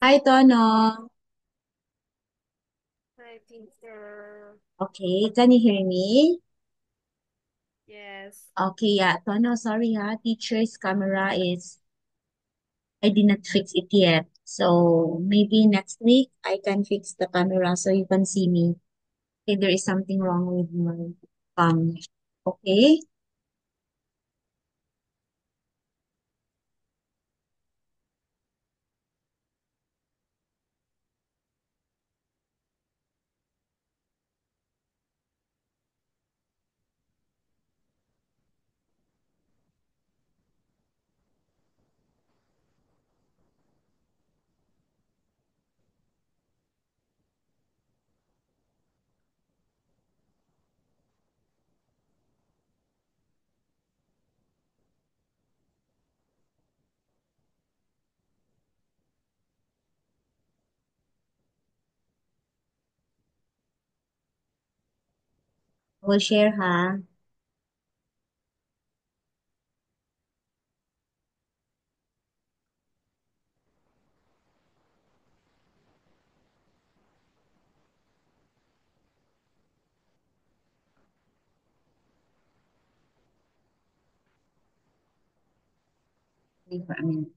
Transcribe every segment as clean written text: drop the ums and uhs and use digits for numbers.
Hi, Tono. Hi, teacher. Okay, can you hear me? Yes. Okay, yeah. Tono, sorry ha. Teacher's camera I did not fix it yet. So maybe next week I can fix the camera so you can see me. If there is something wrong with my cam. Okay? We'll share ha. Wait for a minute.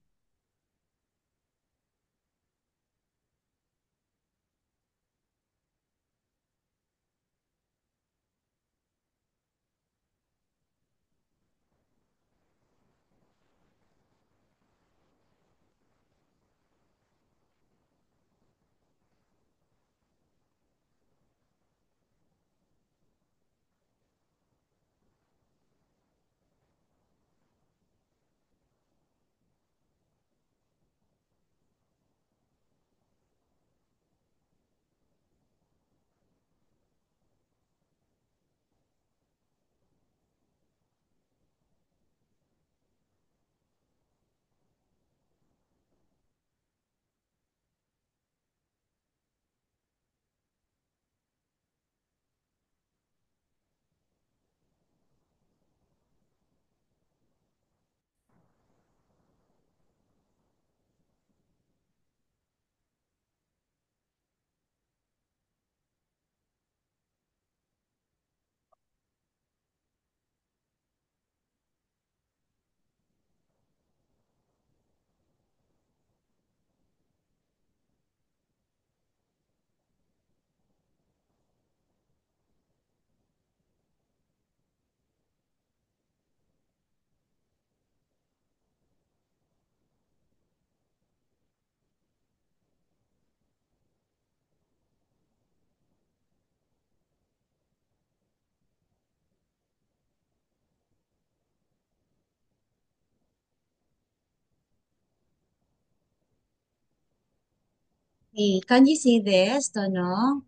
Hey, can you see this, Tono?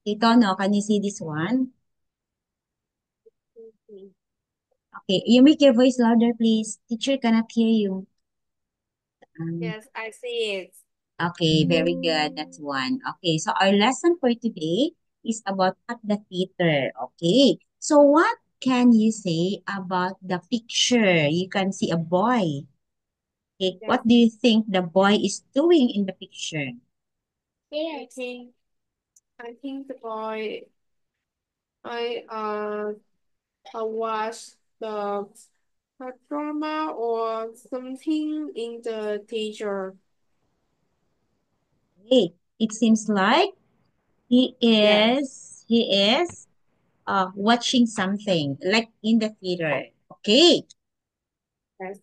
Hey, Tono, can you see this one? Mhm. Okay, you make your voice louder, please. Teacher cannot hear you. Um, Yes, I see it. Okay, very good. That's one. Okay, so our lesson for today is about at the theater. Okay, so what can you say about the picture? You can see a boy. Okay, Yes. what do you think the boy is doing in the picture? I think I think the boy I watched the a drama or something in the teacher. Hey, it seems like Yes. he is watching something like in the theater. Okay. Yes.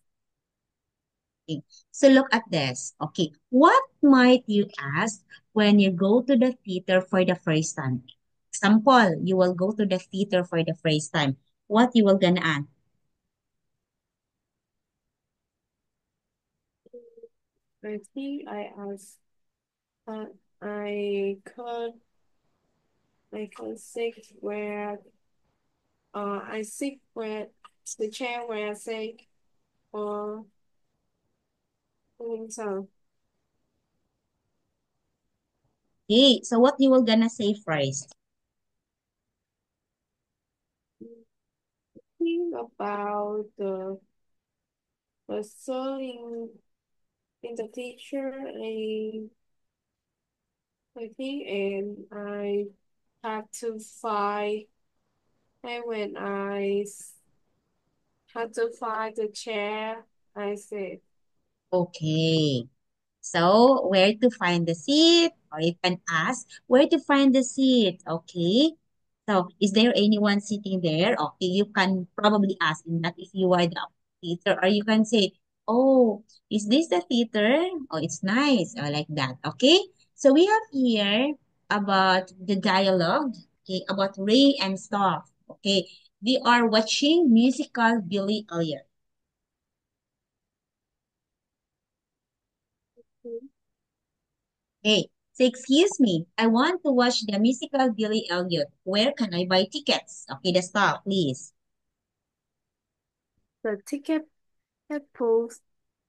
Okay. So look at this. Okay. What might you ask when you go to the theater for the first time? Example, you will go to the theater for the first time. What you will gonna ask? I think I asked uh, I could I could sit where I sit where the chair where I sit or doing so. Okay. So what you will gonna say first? Think about the So in the teacher, I think, and I had to find, and when had to find the chair, I said, Okay. So, where to find the seat? Or you can ask, where to find the seat? Okay. So, is there anyone sitting there? Okay, you can probably ask in that if you are the theater, or you can say, oh, is this the theater? Oh, it's nice, or like that. Okay. So, we have here about the dialogue, okay, about Ray and Stoph. Okay. We are watching musical Billy Elliot. Hey, so excuse me, I want to watch the musical Billy Elliot. Where can I buy tickets? Okay, the stop, please. the ticket post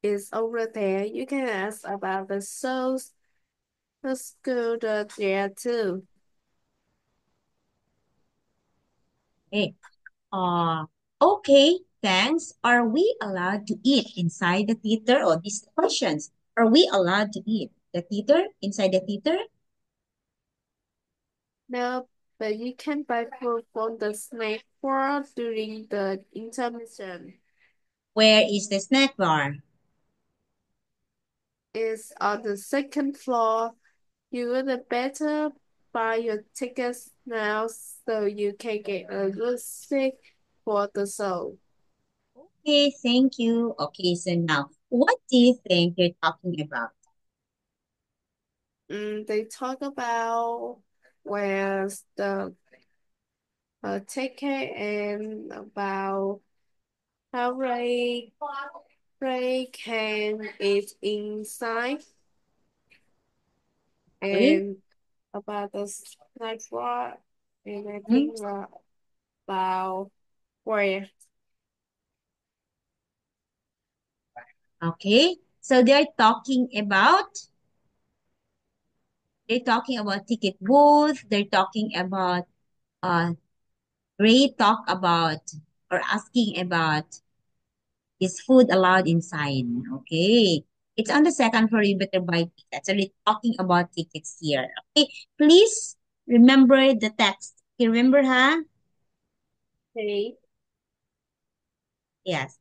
is over there. You can ask about the shows. The school there too. Hey, uh, okay, thanks. Are we allowed to eat inside the theater? Or these questions. Are we allowed to eat the theater inside the theater? No, but you can buy food from the snack bar during the intermission. Where is the snack bar? It's on the second floor. You would better buy your tickets now so you can get a good seat for the show. Okay, thank you. Okay, so now, what do you think you're talking about? They talk about where's the ticket and about how Ray can eat inside Okay. and about the snack bar and I Hmm, think about where okay, so they're talking about ticket booth. They're talking about uh Ray talk about or asking about is food allowed inside. Okay. It's on the second floor. You better buy tickets. So they're talking about tickets here. Okay. Please remember the text. You remember, huh? they Yes.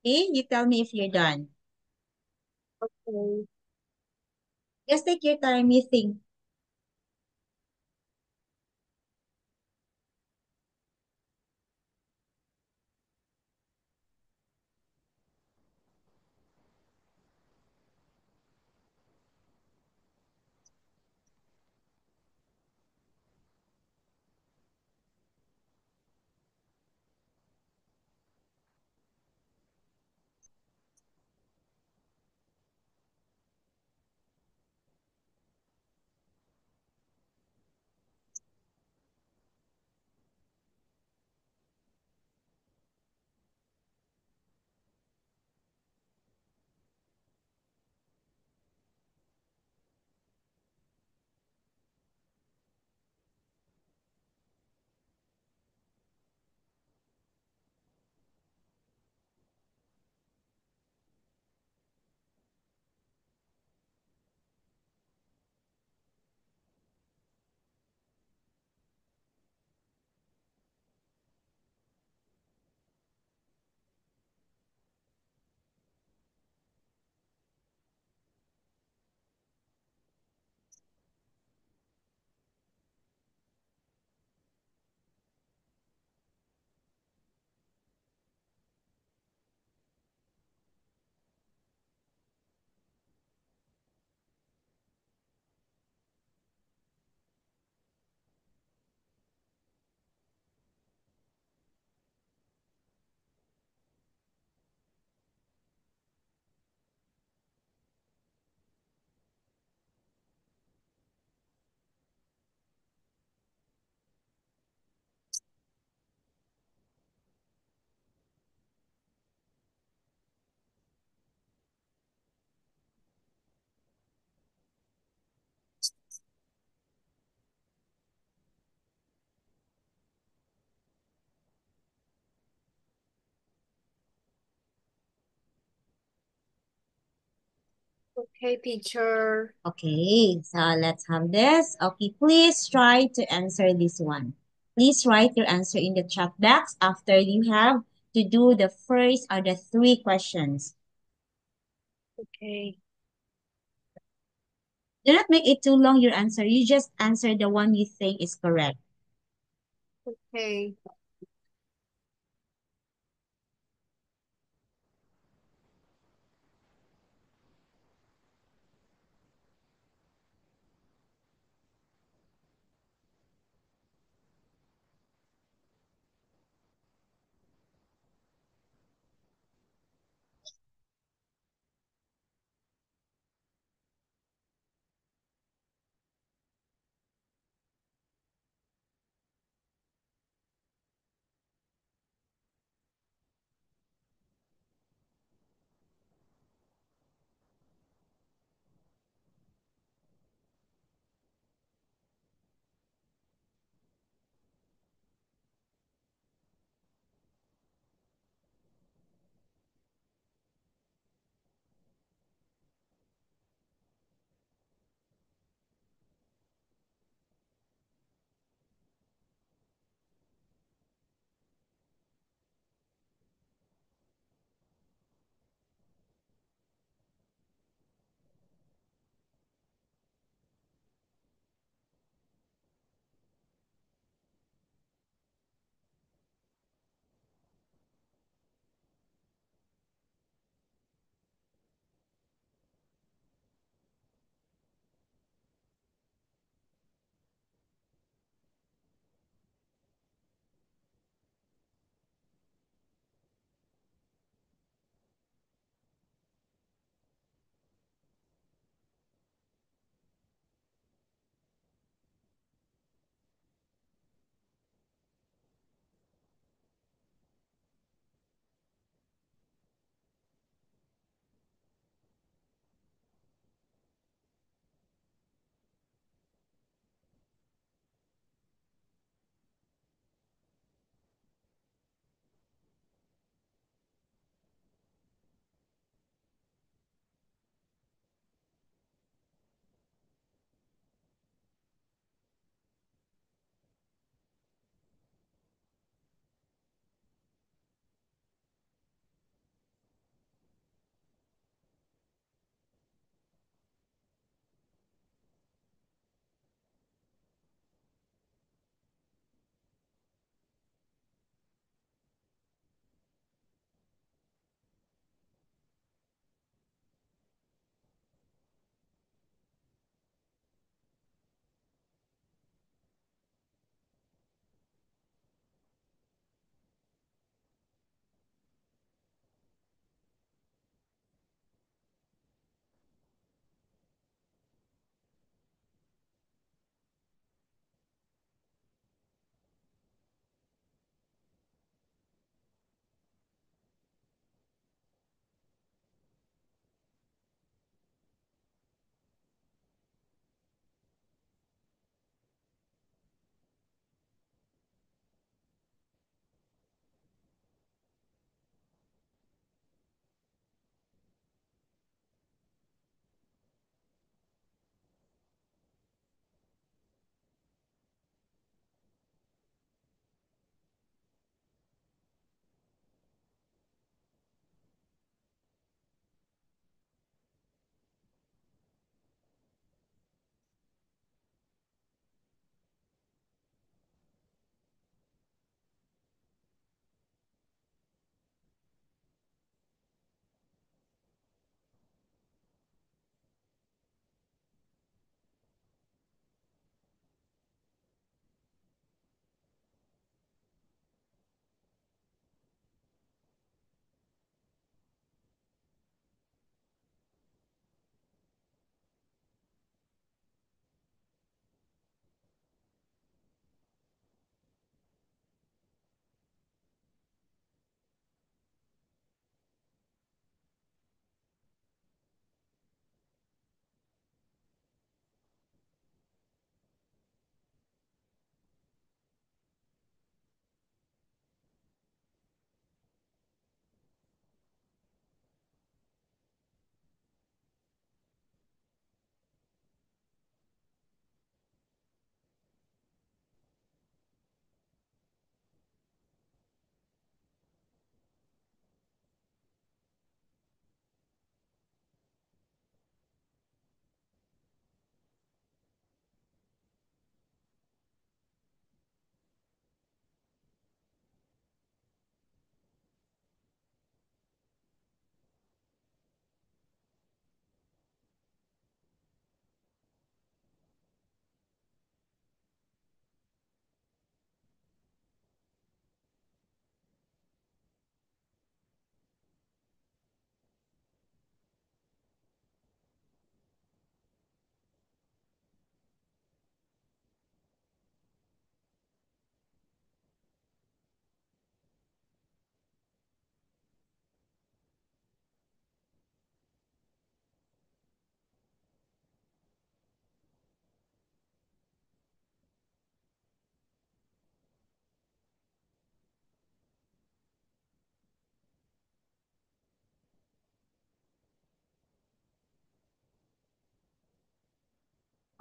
Okay. You tell me if you're done. okay. Just take your time. You think. Okay, teacher. Okay, so let's have this. Okay, please try to answer this one. Please write your answer in the chat box after you have to do the first or the three questions. Okay. Do not make it too long, your answer. You just answer the one you think is correct. Okay.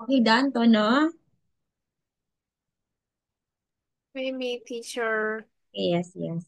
Okay, done to, no? Maybe teacher. Yes, yes.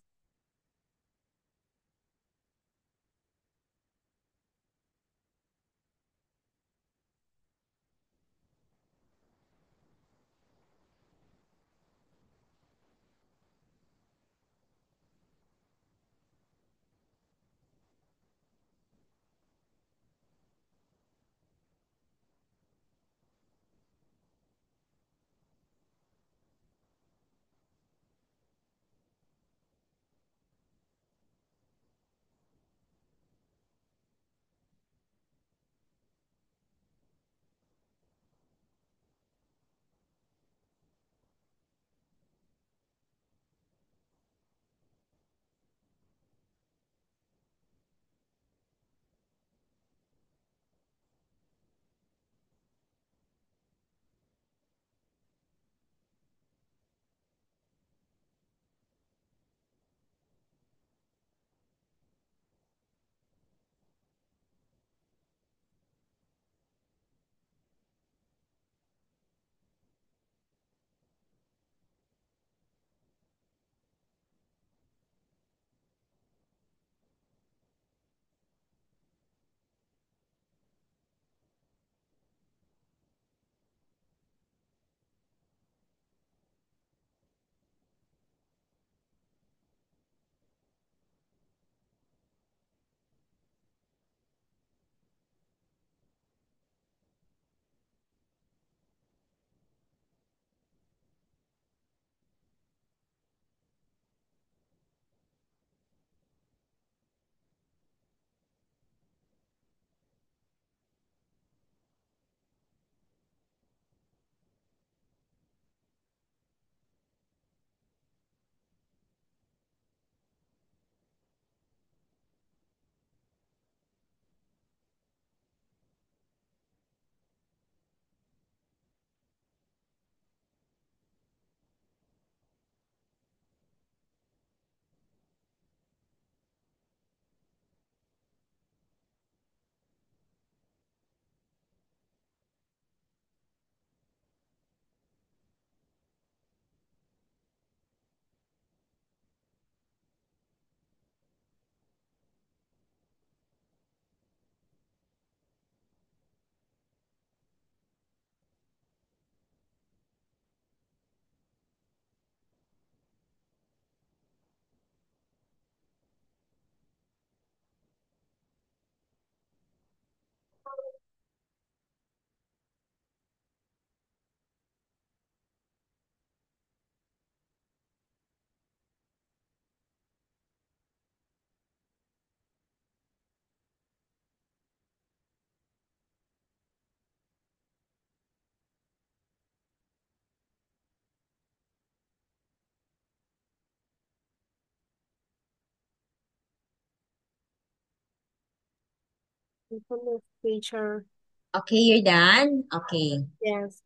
Informative teacher. Okay, you're done. Okay. Yes.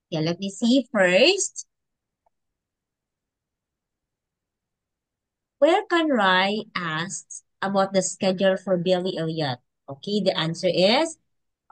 Yeah, let me see first. Where can Rai ask about the schedule for Billy Elliot? Okay, the answer is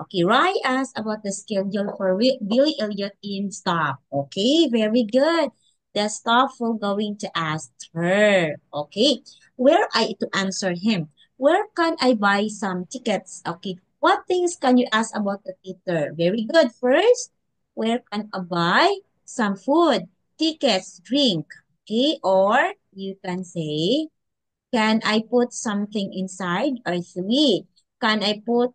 okay. Rai asked about the schedule for Billy Elliot in stop. Okay, very good. The staff will going to ask her. Okay, where I to answer him? Where can I buy some tickets? Okay, what things can you ask about the theater? Very good. First, where can I buy some food, tickets, drink? Okay, or you can say, can I put something inside? Or three, can I put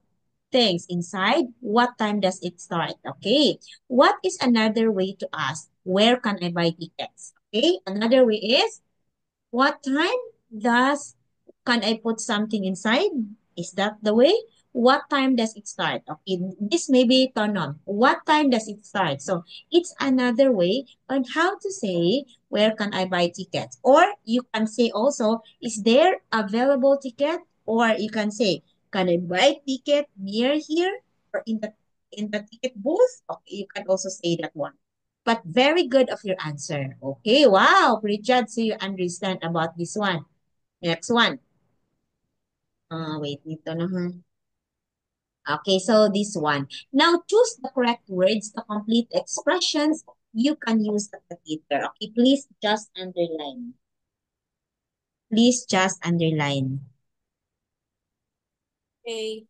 things inside? What time does it start? Okay. What is another way to ask? Where can I buy tickets? Okay. Another way is, what time does can I put something inside? Is that the way? What time does it start? Okay, this may be turn on. What time does it start? So it's another way on how to say where can I buy tickets? Or you can say also, is there available ticket? Or you can say, can I buy ticket near here or in the ticket booth? Okay, you can also say that one. But very good of your answer. Okay, wow, Pritchard, so you understand about this one. Next one. Wait, dito na ha. Okay, so this one. Now choose the correct words to complete expressions you can use at the theater. Okay, please just underline. Please just underline. A.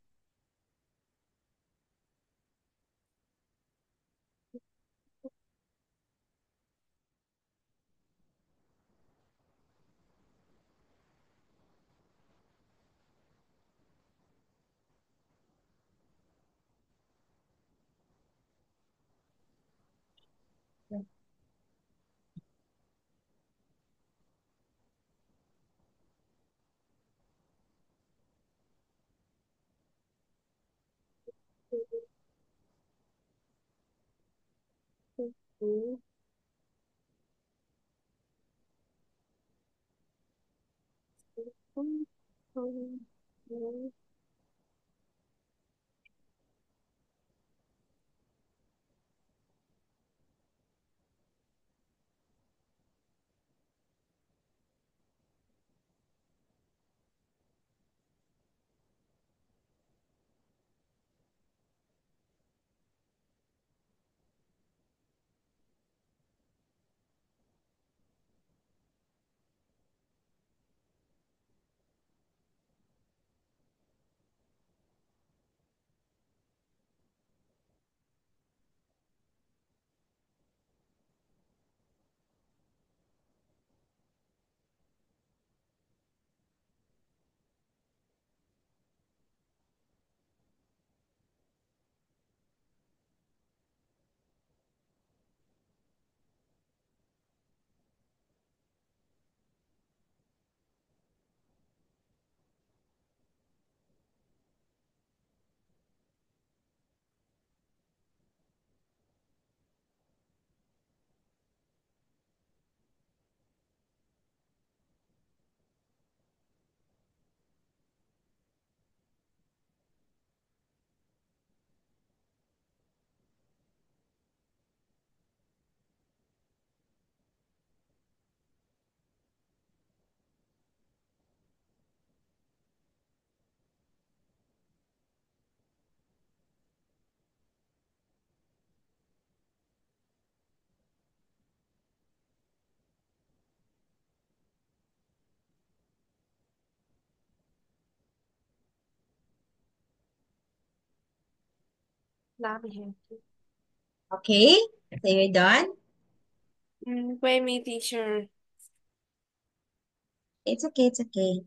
Lami. Okay, so you're done? Wait me, teacher. It's okay, it's okay.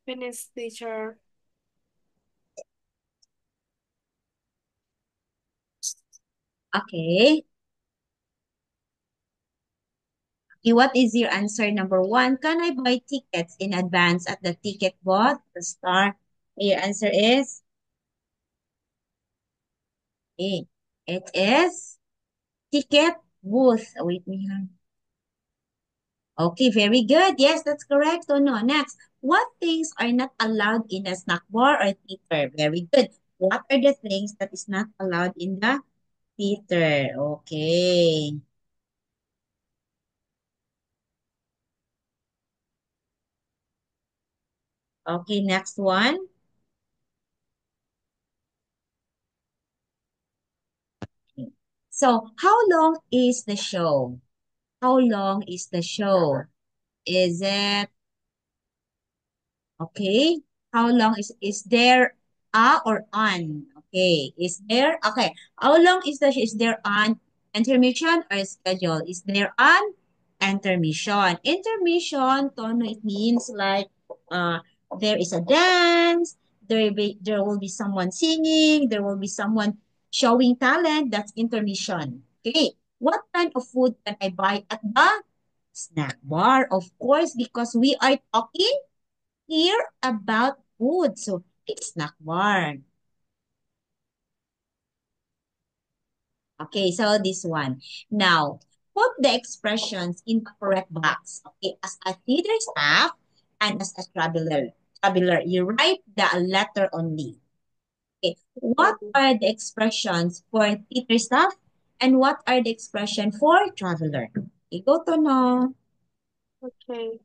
Finish, teacher. Okay. Okay, what is your answer? Number one, can I buy tickets in advance at the ticket booth? The star. Your answer is A. It is ticket booth. Wait me. Okay, very good. Yes, that's correct. So no, next. What things are not allowed in a snack bar or theater? Very good. What are the things that is not allowed in the theater? Okay. Okay, next one. So, how long is the show? How long is the show? Is it okay? How long is there a or on? Okay, is there okay? How long is there on intermission or schedule? Is there on intermission? Intermission, Tono, it means like uh there is a dance, there will be someone singing, there will be someone showing talent. That's intermission. Okay. What kind of food can I buy at the snack bar? Of course, because we are talking here about food. So it's snack bar. Okay, so this one. Now, put the expressions in the correct box. Okay, as a theater staff and as a traveler. Traveler, you write the letter only. Okay, what Okay. are the expressions for theater staff and what are the expression for traveler? Okay, go to no. Okay.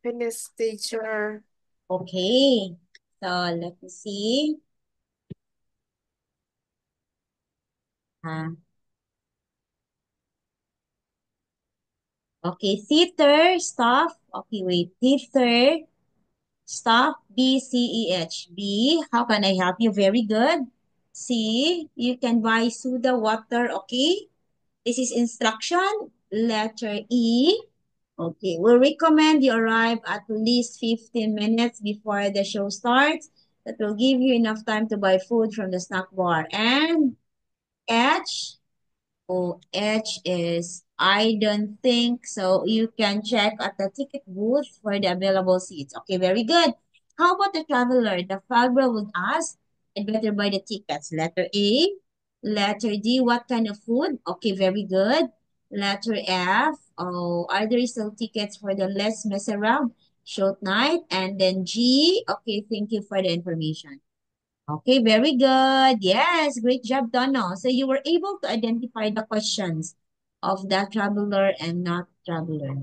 Fitness teacher. Okay. So let me see. Ah, okay, theater, staff. Okay, wait. Theater, staff, B-C-E-H. B, how can I help you? Very good. C, you can buy soda water. Okay. This is instruction. Letter E. Okay, we recommend you arrive at least 15 minutes before the show starts. That will give you enough time to buy food from the snack bar. And H, oh, H is I don't think so. You can check at the ticket booth for the available seats. Okay, very good. How about the traveler? The traveler would ask, I'd better buy the tickets. Letter A. Letter D, what kind of food? Okay, very good. Letter F, oh, are there still tickets for the Les Miserables show night? And then G, okay, thank you for the information. Okay, very good. Yes, great job, Dono. So you were able to identify the questions of the traveler and not traveler.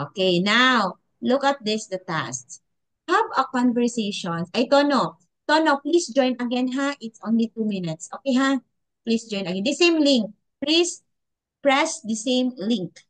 Okay, now look at this, the tasks. Have a conversation. Ay, Tono. Tono, please join again, ha? It's only 2 minutes. Okay, ha? Please join again. The same link. Please press the same link.